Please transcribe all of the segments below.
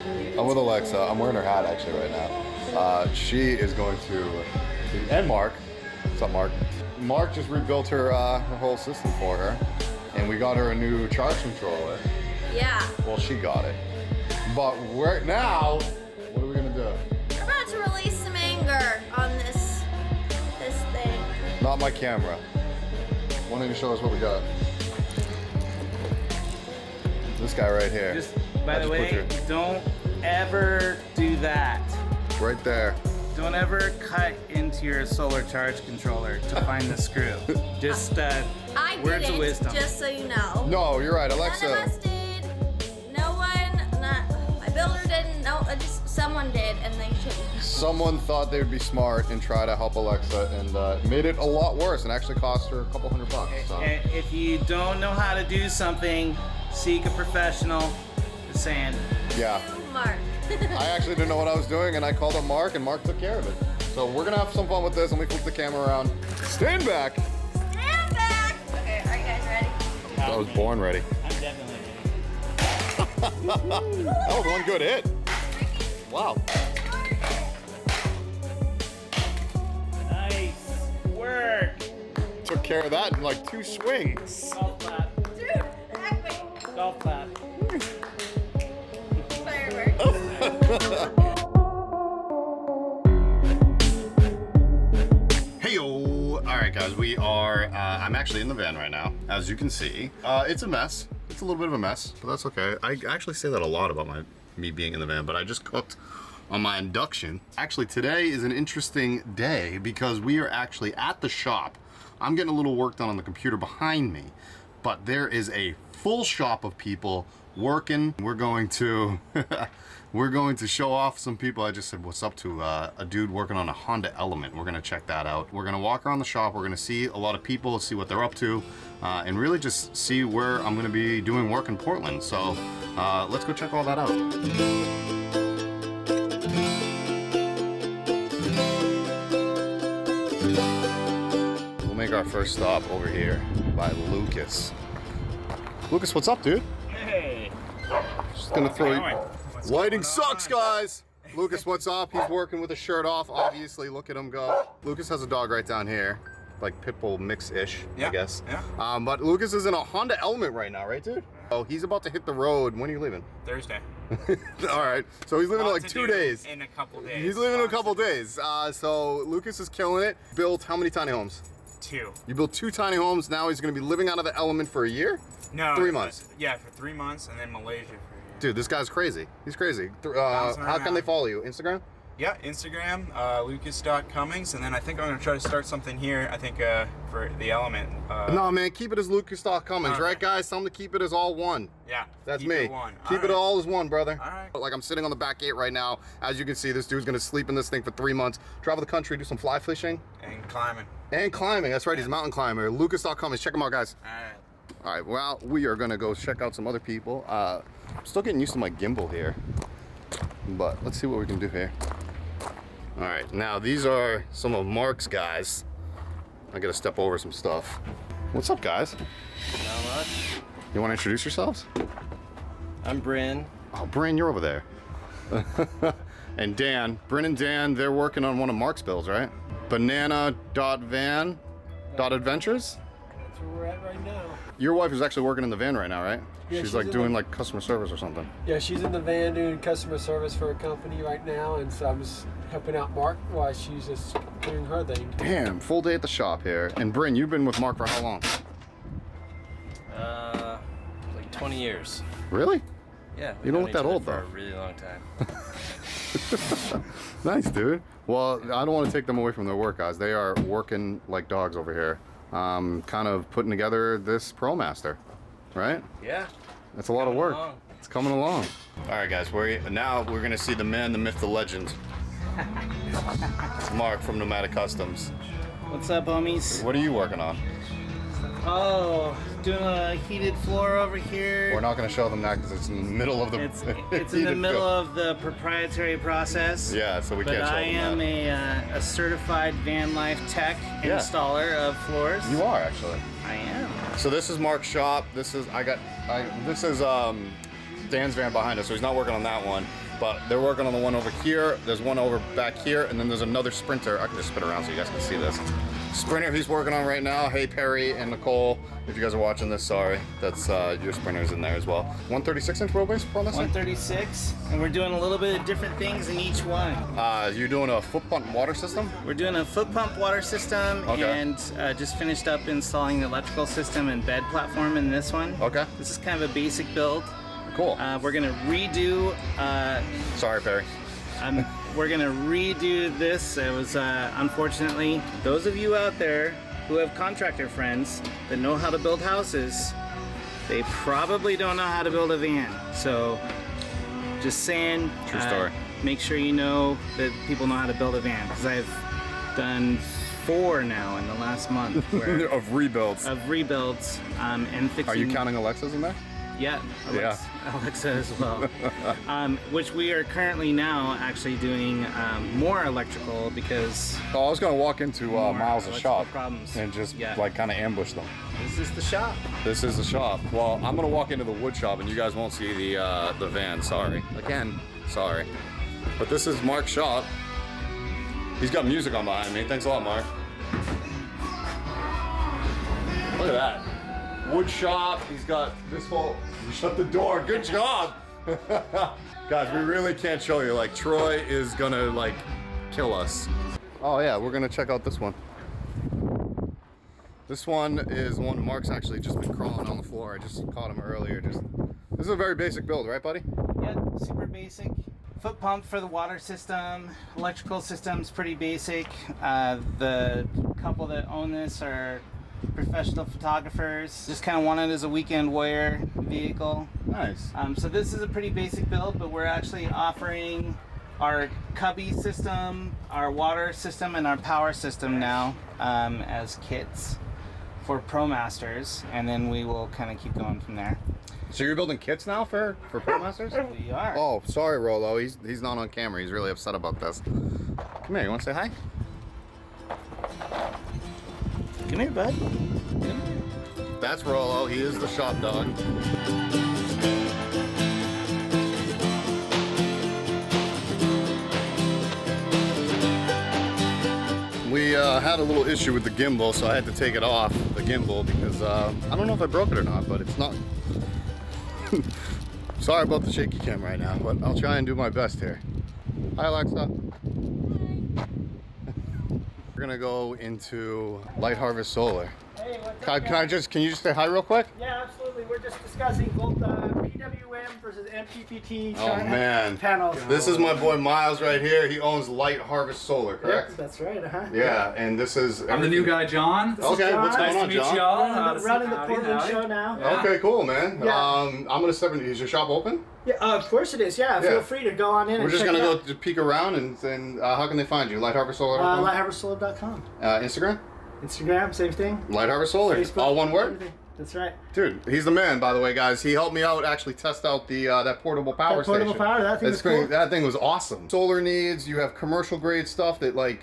I'm with Alexa. I'm wearing her hat actually right now. She is going to, and Mark. What's up, Mark? Mark just rebuilt her whole system for her, and we got her a new charge controller. Yeah. Well, she got it. But right now, what are we gonna do? We're about to release some anger on this thing. Not my camera. Why don't you show us what we got? This guy right here. Just, by the way, don't ever do that. Right there. Don't ever cut into your solar charge controller to find the screw. Just I words didn't, of wisdom. just so you know. No, you're right, None of Alexa. us did. No one, my builder didn't. No, just someone did, and they shouldn't. Someone thought they would be smart and try to help Alexa, and made it a lot worse, and actually cost her a couple $100. So. If you don't know how to do something, seek a professional. Just saying. Yeah. Mark. I actually didn't know what I was doing, and I called up Mark, and Mark took care of it. So we're gonna have some fun with this, and we flip the camera around. Stand back. Stand back. Okay, are you guys ready? I was born ready. I'm definitely ready. That was one good hit. Wow. Nice work. Took care of that in like 2 swings. Golf clap. Dude, heck me. Golf clap. Fireworks. Heyo! Alright guys, we are, I'm actually in the van right now, as you can see. It's a mess. It's a little bit of a mess, but that's okay. I actually say that a lot about me being in the van, but I just cooked on my induction. Actually, today is an interesting day because we are actually at the shop. I'm getting a little work done on the computer behind me, but there is a full shop of people working. We're going to we're going to show off some people. I just said what's up to a dude working on a Honda Element. We're gonna check that out. We're gonna walk around the shop. We're gonna see a lot of people, see what they're up to, and really just see where I'm gonna be doing work in Portland. So let's go check all that out. We'll make our first stop over here by Lucas. Lucas, what's up, dude? Hey. Just gonna throw you. What's Lighting going sucks, on? guys. Lucas, what's up? He's working with his shirt off, obviously. Look at him go. Lucas has a dog right down here, like Pitbull mix-ish, I guess. Yeah. But Lucas is in a Honda Element right now, right, dude? Oh, he's about to hit the road. When are you leaving? Thursday. All right. So he's leaving in Lots like to 2 do days. In a couple days. He's leaving in a couple days. So Lucas is killing it. Built how many tiny homes? 2. You built 2 tiny homes. Now he's gonna be living out of the Element for a year? No. 3 months. Yeah, for 3 months, and then Malaysia for a year. Dude, this guy's crazy. He's crazy. Bouncing How can around. they follow you? Instagram? Yeah, Instagram, lucas.cummings, and then I think I'm gonna try to start something here. I think for the Element. No, man, keep it as Lucas.Cummings, Okay. right, guys? Tell him to keep it as all one. Yeah. That's keep me. It one. Keep it all as one, brother. All right. Like I'm sitting on the back gate right now. As you can see, this dude's gonna sleep in this thing for 3 months, travel the country, do some fly fishing. And climbing. And climbing, that's right, he's a mountain climber. Lucas.Cummings, check him out, guys. All right. All right, well, we are gonna go check out some other people. I'm still getting used to my gimbal here, but let's see what we can do here. All right, now these are some of Mark's guys. I gotta step over some stuff. What's up, guys? Not much. You wanna introduce yourselves? I'm Bryn. Oh, Bryn, you're over there. And Dan, Bryn and Dan, they're working on one of Mark's builds, right? Banana.van.adventures? That's where we're at right now. Your wife is actually working in the van right now, right? Yeah, she's she's like in doing the- like customer service or something. Yeah, she's in the van doing customer service for a company right now, and so I'm just helping out Mark while she's just doing her thing. Damn, full day at the shop here. And Bryn, you've been with Mark for how long? Like 20 years. Really? Yeah. You don't look that old, for though. a really long time. Nice, dude. Well, I don't want to take them away from their work, guys. They are working like dogs over here. Kind of putting together this ProMaster, right? Yeah. That's a lot of work. along. It's coming along. All right, guys. Now we're gonna see the man, the myth, the legend. It's Mark from Nomadic Customs. What's up, homies? What are you working on? Oh, doing a heated floor over here. We're not gonna show them that because it's in the middle of the. It's in the middle of the proprietary process. Yeah, so we But can't show I them am a certified van life tech Yeah. installer of floors. You are actually. I am. So this is Mark's shop. This is Dan's van behind us, so he's not working on that one. but they're working on the one over here. There's one over back here, and then there's another Sprinter. I can just spin around so you guys can see this. Sprinter he's working on right now. Hey, Perry and Nicole, if you guys are watching this, sorry. That's your Sprinter's in there as well. 136-inch wheelbase on this thing? 136, and we're doing a little bit of different things in each one. You're doing a foot pump water system? We're doing a foot pump water system, Okay. and just finished up installing the electrical system and bed platform in this one. Okay. This is kind of a basic build. Cool. We're gonna redo. Sorry, Perry. We're gonna redo this. It was unfortunately those of you out there who have contractor friends that know how to build houses, they probably don't know how to build a van. So, just saying. True story. Make sure you know that people know how to build a van, because I've done 4 now in the last month where, Of rebuilds. of rebuilds and fixing. Are you counting Alexas in there? Yeah, Alexa as well. Which we are currently now actually doing more electrical because Oh, I was gonna walk into more Miles' electrical shop problems. and just Yeah. like kind of ambush them. This is the shop. This is the shop. Well, I'm gonna walk into the wood shop and you guys won't see the van. Sorry. Again, sorry. But this is Mark's shop. He's got music on behind me. Thanks a lot, Mark. Look at that. Wood shop. He's got this whole. You shut the door. Good job. Guys, we really can't show you. Like Troy is gonna like kill us. Oh yeah, we're gonna check out this one. This one is one Mark's actually just been crawling on the floor. I just caught him earlier. This is a very basic build, right, buddy? Yeah, super basic. Foot pump for the water system. Electrical system's pretty basic. The couple that own this are professional photographers. Just kind of want it as a weekend warrior vehicle. Nice. So this is a pretty basic build, but we're actually offering our cubby system, our water system, and our power system now as kits for Pro Masters, and then we will kind of keep going from there. So you're building kits now for Pro Masters? We are. Oh, sorry, Rolo. He's not on camera. He's really upset about this. Come here. You want to say hi? Come here, bud. That's Rolo. He is the shop dog. We had a little issue with the gimbal, so I had to take it off the gimbal because I don't know if I broke it or not, but it's not. Sorry about the shaky cam right now, but I'll try and do my best here. Hi, Alexa. We're gonna go into Light Harvest Solar. Hey, what's Can up, can you just say hi real quick? Yeah, absolutely. We're just discussing both PWM versus MPPT Oh man, panels. this is my boy Miles right here. He owns Light Harvest Solar, correct? Yep, that's right. Yeah, and this is. I'm the new guy, John. Okay, what's John. going on, Nice to meet John? y'all. Running the Portland show now. Yeah. Okay, cool, man. Yeah. I'm gonna step in. Is your shop open? Yeah, of course it is. Yeah, Yeah. feel free to go on in We're and just check gonna it go out. to peek around and how can they find you? Light Harvest Solar. LightHarvestSolar.com. Instagram. Instagram, same thing. Light Harvest Solar. Facebook, All one word. everything. That's right. Dude, he's the man, by the way, guys. He helped me out actually test out the that portable power That portable station. power, that thing was cool. That thing was awesome. Solar needs. You have commercial grade stuff that like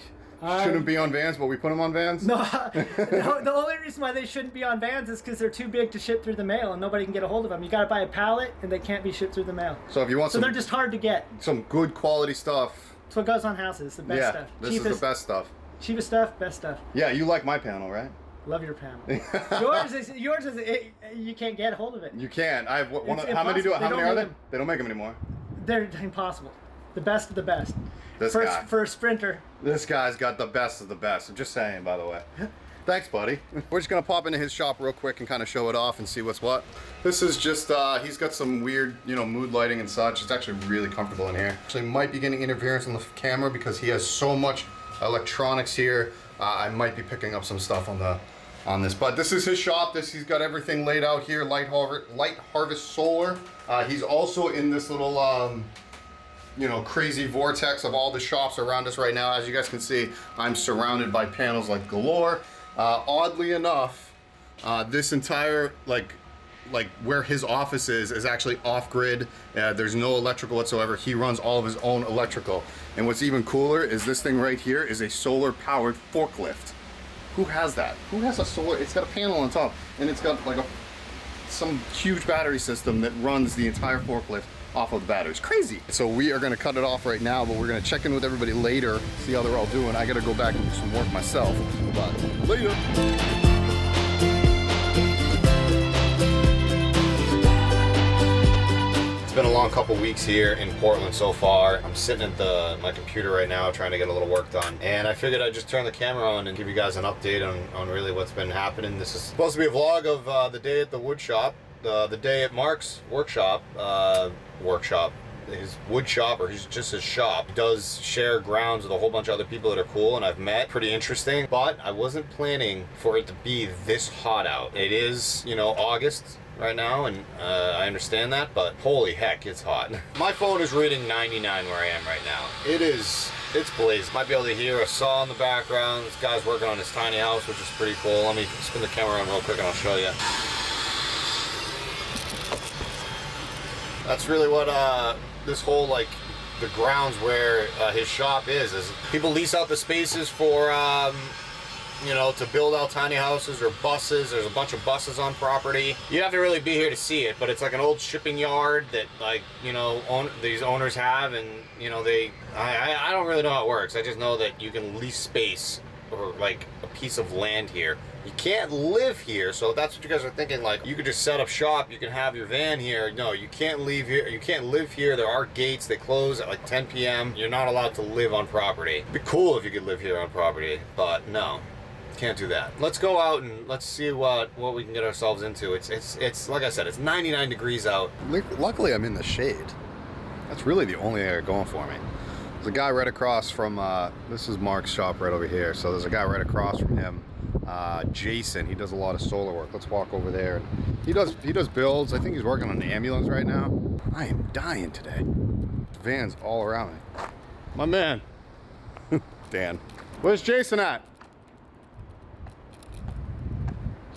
shouldn't be on vans, but we put them on vans. No, the only reason why they shouldn't be on vans is because they're too big to ship through the mail and nobody can get a hold of them. You got to buy a pallet and they can't be shipped through the mail. So if you want So they're just hard to get. some good quality stuff, That's what goes on houses. The best yeah, stuff. this Cheapest, is the best stuff. cheapest stuff, best stuff. Yeah, you like my panel, right? Love your panel. yours is you can't get a hold of it. You can. I have one. It's How many do? impossible. How They many don't are make they? them. They don't make them anymore. They're impossible. The best of the best. This for, guy. for a sprinter. This guy's got the best of the best. I'm just saying, by the way. Thanks, buddy. We're just gonna pop into his shop real quick and kind of show it off and see what's what. This is just, he's got some weird, mood lighting and such. It's actually really comfortable in here. Actually might be getting interference on the camera because he has so much electronics here. I might be picking up some stuff on this, but this is his shop. He's got everything laid out here. Light Harvest Solar. He's also in this little, crazy vortex of all the shops around us right now. As you guys can see, I'm surrounded by panels like galore. Oddly enough, this entire like where his office is actually off grid. There's no electrical whatsoever. He runs all of his own electrical. And what's even cooler is this thing right here is a solar powered forklift. Who has that? Who has a solar? It's got a panel on top and it's got like some huge battery system that runs the entire forklift off of the batteries. Crazy. So we are gonna cut it off right now, but we're gonna check in with everybody later, see how they're all doing. I gotta go back and do some work myself, but later. It's been a long couple weeks here in Portland so far. I'm sitting at my computer right now trying to get a little work done. And I figured I'd just turn the camera on and give you guys an update on really what's been happening. This is supposed to be a vlog of the day at the wood shop, the day at Mark's workshop, his wood shop, or just his shop. Does share grounds with a whole bunch of other people that are cool and I've met. Pretty interesting, but I wasn't planning for it to be this hot out. It is, you know, August right now, and I understand that, but holy heck, it's hot. My phone is reading 99 where I am right now. It's blazed. Might be able to hear a saw in the background. This guy's working on his tiny house, which is pretty cool. Let me spin the camera on real quick and I'll show you. That's really what this whole, like, the grounds where his shop is people lease out the spaces for you know, to build out tiny houses or buses. There's a bunch of buses on property. You have to really be here to see it, but it's like an old shipping yard that, like, you know, these owners have, and, you know, I don't really know how it works. I just know that you can lease space or like a piece of land here. You can't live here, so that's what you guys are thinking, like, you could just set up shop, you can have your van here. No, you can't leave here, you can't live here. There are gates, they close at like 10 p.m. You're not allowed to live on property. It'd be cool if you could live here on property, but no. Can't do that. Let's go out and let's see what we can get ourselves into. It's like I said, it's 99 degrees out. Luckily, I'm in the shade. That's really the only area going for me. There's a guy right across from, this is Mark's shop right over here. So there's a guy right across from him, Jason. He does a lot of solar work. Let's walk over there. He does builds. I think he's working on an ambulance right now. I am dying today. Vans all around me. My man. Dan. Where's Jason at?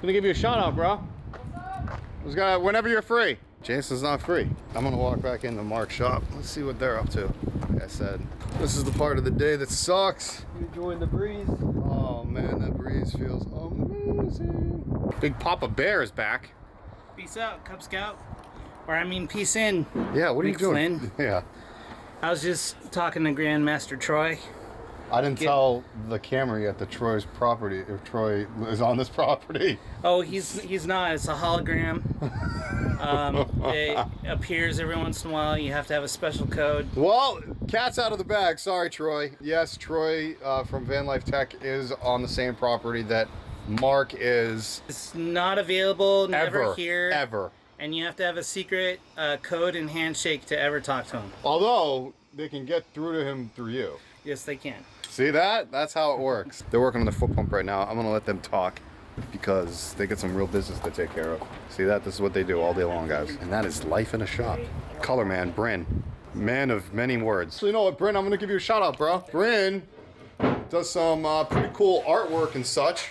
Gonna give you a shout out, bro. What's up? Whenever you're free. Jason's not free. I'm gonna walk back into Mark's shop. Let's see what they're up to. Like I said, this is the part of the day that sucks. You enjoying the breeze? Oh man, that breeze feels amazing. Big Papa Bear is back. Peace out, Cub Scout. Or I mean, peace in. Yeah, what are you Big doing? Flynn. Yeah. I was just talking to Grandmaster Troy. I didn't tell the camera yet that Troy's property, if Troy is on this property. Oh, he's not. It's a hologram. It appears every once in a while. You have to have a special code. Well, cat's out of the bag. Sorry, Troy. Yes, Troy from Van Life Tech is on the same property that Mark is. It's not available, never here. Ever. And you have to have a secret code and handshake to ever talk to him. Although, they can get through to him through you. Yes, they can. See that? That's how it works. They're working on the foot pump right now. I'm gonna let them talk because they got some real business to take care of. See that? This is what they do all day long, guys. And that is life in a shop. Color man, Bryn. Man of many words. So you know what, Bryn? I'm gonna give you a shout out, bro. Bryn does some pretty cool artwork and such.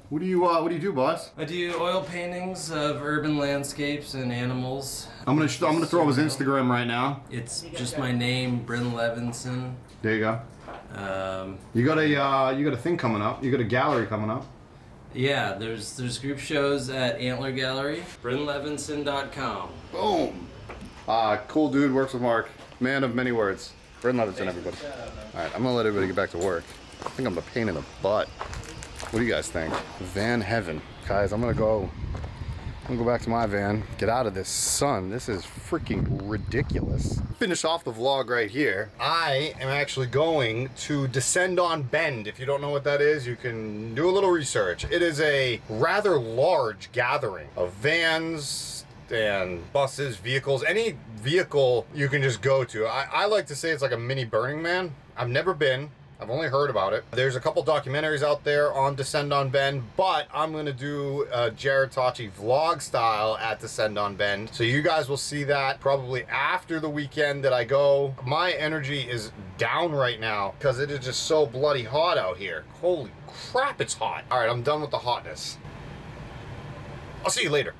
What do you do, boss? I do oil paintings of urban landscapes and animals. I'm gonna throw his Instagram right now. It's just my name, Bryn Levinson. There you go. You got a thing coming up. You got a gallery coming up. Yeah, there's group shows at Antler Gallery, brynlevinson.com. Boom. Cool dude, works with Mark. Man of many words. Bryn Levinson, everybody. All right, I'm gonna let everybody get back to work. I think I'm the pain in the butt. What do you guys think? Van heaven. Guys, I'm gonna go back to my van, get out of this sun. This is freaking ridiculous. Finish off the vlog right here. I am actually going to descend on Bend. If you don't know what that is, you can do a little research. It is a rather large gathering of vans and buses, vehicles, any vehicle you can just go to. I like to say it's like a mini Burning Man. I've never been. I've only heard about it. There's a couple documentaries out there on Descend on Bend, but I'm gonna do a Jarrod Tocci vlog style at Descend on Bend. So you guys will see that probably after the weekend that I go. My energy is down right now because it is just so bloody hot out here. Holy crap, it's hot. All right, I'm done with the hotness. I'll see you later.